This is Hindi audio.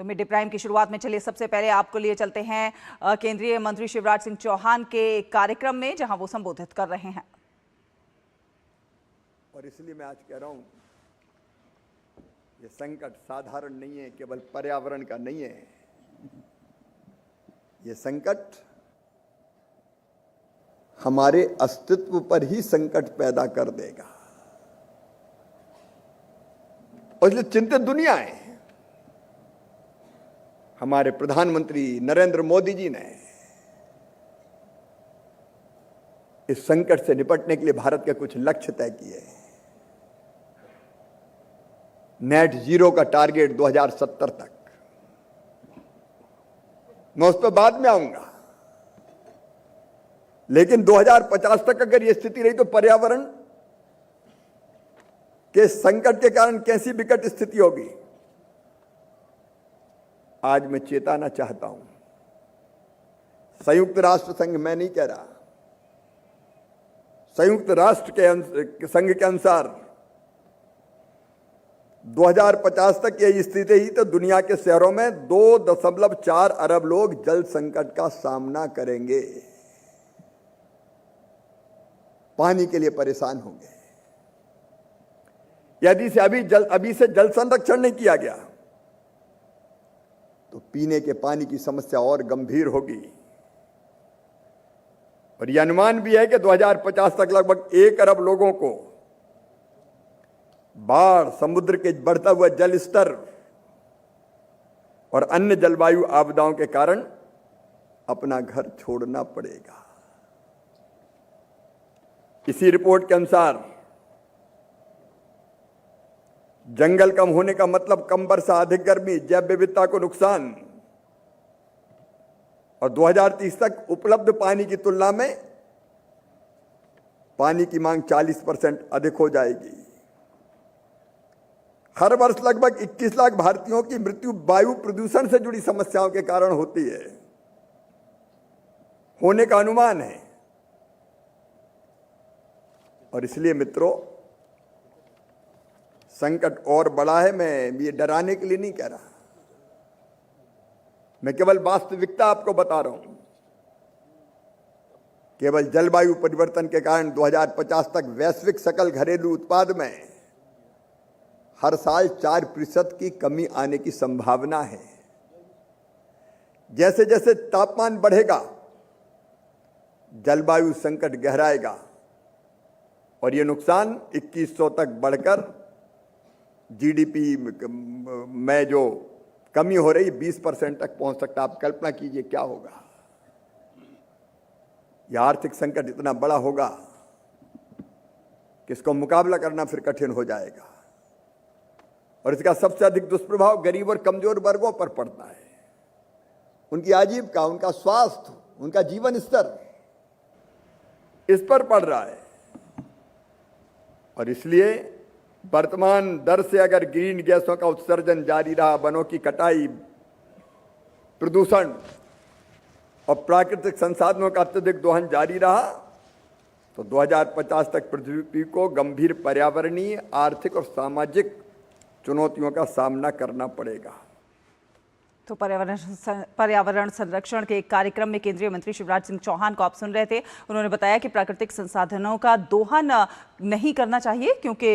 तो मिड डे प्राइम की शुरुआत में चलिए सबसे पहले आपको लिए चलते हैं केंद्रीय मंत्री शिवराज सिंह चौहान के कार्यक्रम में, जहां वो संबोधित कर रहे हैं। और इसलिए मैं आज कह रहा हूं, ये संकट साधारण नहीं है, केवल पर्यावरण का नहीं है। ये संकट हमारे अस्तित्व पर ही संकट पैदा कर देगा, और इसलिए चिंतित दुनिया है। हमारे प्रधानमंत्री नरेंद्र मोदी जी ने इस संकट से निपटने के लिए भारत के कुछ लक्ष्य तय किए। नेट जीरो का टारगेट 2070 तक, मैं उस पर बाद में आऊंगा, लेकिन 2050 तक अगर यह स्थिति रही तो पर्यावरण के संकट के कारण कैसी विकट स्थिति होगी। आज मैं चेताना चाहता हूं, संयुक्त राष्ट्र संघ, मैं नहीं कह रहा, संयुक्त राष्ट्र के संघ के अनुसार 2050 तक यही स्थिति ही तो दुनिया के शहरों में 2.4 अरब लोग जल संकट का सामना करेंगे, पानी के लिए परेशान होंगे। यदि से अभी से जल संरक्षण नहीं किया गया तो पीने के पानी की समस्या और गंभीर होगी। और यह अनुमान भी है कि 2050 तक लगभग 1 अरब लोगों को बाढ़, समुद्र के बढ़ता हुआ जल स्तर और अन्य जलवायु आपदाओं के कारण अपना घर छोड़ना पड़ेगा। इसी रिपोर्ट के अनुसार जंगल कम होने का मतलब कम वर्षा, अधिक गर्मी, जैव विविधता को नुकसान, और 2030 तक उपलब्ध पानी की तुलना में पानी की मांग 40% अधिक हो जाएगी। हर वर्ष लगभग 21 लाख भारतीयों की मृत्यु वायु प्रदूषण से जुड़ी समस्याओं के कारण होती है, होने का अनुमान है। और इसलिए मित्रों, संकट और बड़ा है। मैं ये डराने के लिए नहीं कह रहा, मैं केवल वास्तविकता आपको बता रहा हूं। केवल जलवायु परिवर्तन के कारण 2050 तक वैश्विक सकल घरेलू उत्पाद में हर साल 4% की कमी आने की संभावना है। जैसे जैसे तापमान बढ़ेगा, जलवायु संकट गहराएगा, और यह नुकसान 2100 तक बढ़कर जीडीपी में जो कमी हो रही 20% तक पहुंच सकता है। आप कल्पना कीजिए क्या होगा। यह आर्थिक संकट इतना बड़ा होगा कि इसको मुकाबला करना फिर कठिन हो जाएगा, और इसका सबसे अधिक दुष्प्रभाव गरीब और कमजोर वर्गों पर पड़ता है। उनकी आजीविका, उनका स्वास्थ्य, उनका जीवन स्तर इस पर पड़ रहा है। और इसलिए वर्तमान दर से अगर ग्रीन गैसों का उत्सर्जन जारी रहा, वनों की कटाई, प्रदूषण और प्राकृतिक संसाधनों का अत्यधिक दोहन जारी रहा, तो 2050 तक पृथ्वी को गंभीर पर्यावरणीय, आर्थिक और सामाजिक चुनौतियों का सामना करना पड़ेगा। तो पर्यावरण संरक्षण के एक कार्यक्रम में केंद्रीय मंत्री शिवराज सिंह चौहान को आप सुन रहे थे। उन्होंने बताया कि प्राकृतिक संसाधनों का दोहन नहीं करना चाहिए, क्योंकि